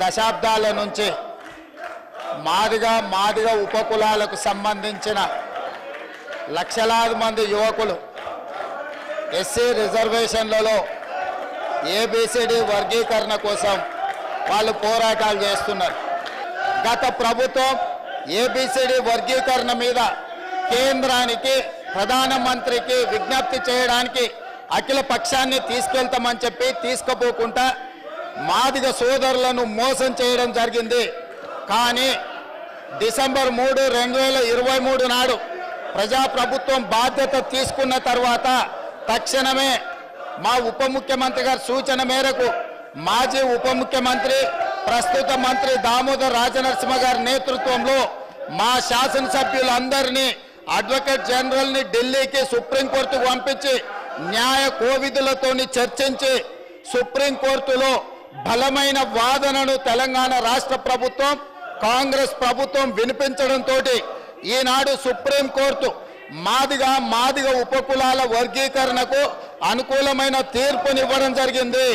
దశాబ్దాల నుంచి మాదిగ ఉపకులాలకు సంబంధించిన లక్షలాది మంది యువకులు ఎస్సీ రిజర్వేషన్లలో ఏబిసిడి వర్గీకరణ కోసం వాళ్ళు పోరాటాలు చేస్తున్నారు. గత ప్రభుత్వం ఏబిసిడి వర్గీకరణ మీద కేంద్రానికి ప్రధానమంత్రికి విజ్ఞప్తి చేయడానికి అఖిల పక్షాన్ని తీసుకెళ్తామని చెప్పి తీసుకుపోకుండా మాదిగ సోదరులను మోసం చేయడం జరిగింది. కానీ డిసెంబర్ 3, 2023 నాడు ప్రజాప్రభుత్వం బాధ్యత తీసుకున్న తర్వాత తక్షణమే మా ఉప ముఖ్యమంత్రి గారి సూచన మేరకు మాజీ ఉప ముఖ్యమంత్రి ప్రస్తుత మంత్రి దామోదర్ రాజనరసింహ గారి నేతృత్వంలో మా శాసనసభ్యులందరినీ అడ్వకేట్ జనరల్ని ఢిల్లీకి సుప్రీంకోర్టుకు పంపించి న్యాయ కోవిధులతోని చర్చించి సుప్రీంకోర్టులో బలమైన వాదనను తెలంగాణ రాష్ట్ర ప్రభుత్వం కాంగ్రెస్ ప్రభుత్వం వినిపించడంతో ఈనాడు సుప్రీంకోర్టు మాదిగ ఉపకులాల వర్గీకరణకు అనుకూలమైన తీర్పునివ్వడం జరిగింది.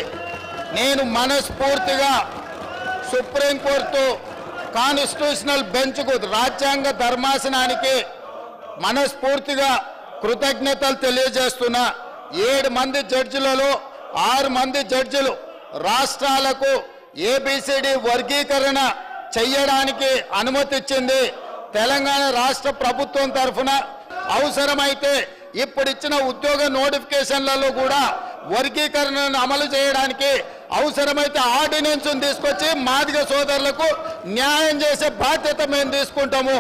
నేను మనస్ఫూర్తిగా సుప్రీంకోర్టు కాన్స్టిట్యూషనల్ బెంచ్కు రాజ్యాంగ ధర్మాసనానికి మనస్ఫూర్తిగా కృతజ్ఞతలు తెలియజేస్తున్నా. 7 మంది జడ్జిలలో 6 మంది జడ్జిలు రాష్ట్రాలకు ఏబిసిడి వర్గీకరణ చెయ్యడానికి అనుమతి ఇచ్చింది. తెలంగాణ రాష్ట్ర ప్రభుత్వం తరఫున అవసరమైతే ఇప్పుడు ఇచ్చిన ఉద్యోగ నోటిఫికేషన్లలో కూడా వర్గీకరణను అమలు చేయడానికి అవసరమైతే ఆర్డినెన్స్ తీసుకొచ్చి మాదిగ సోదరులకు న్యాయం చేసే బాధ్యత మేము తీసుకుంటాము.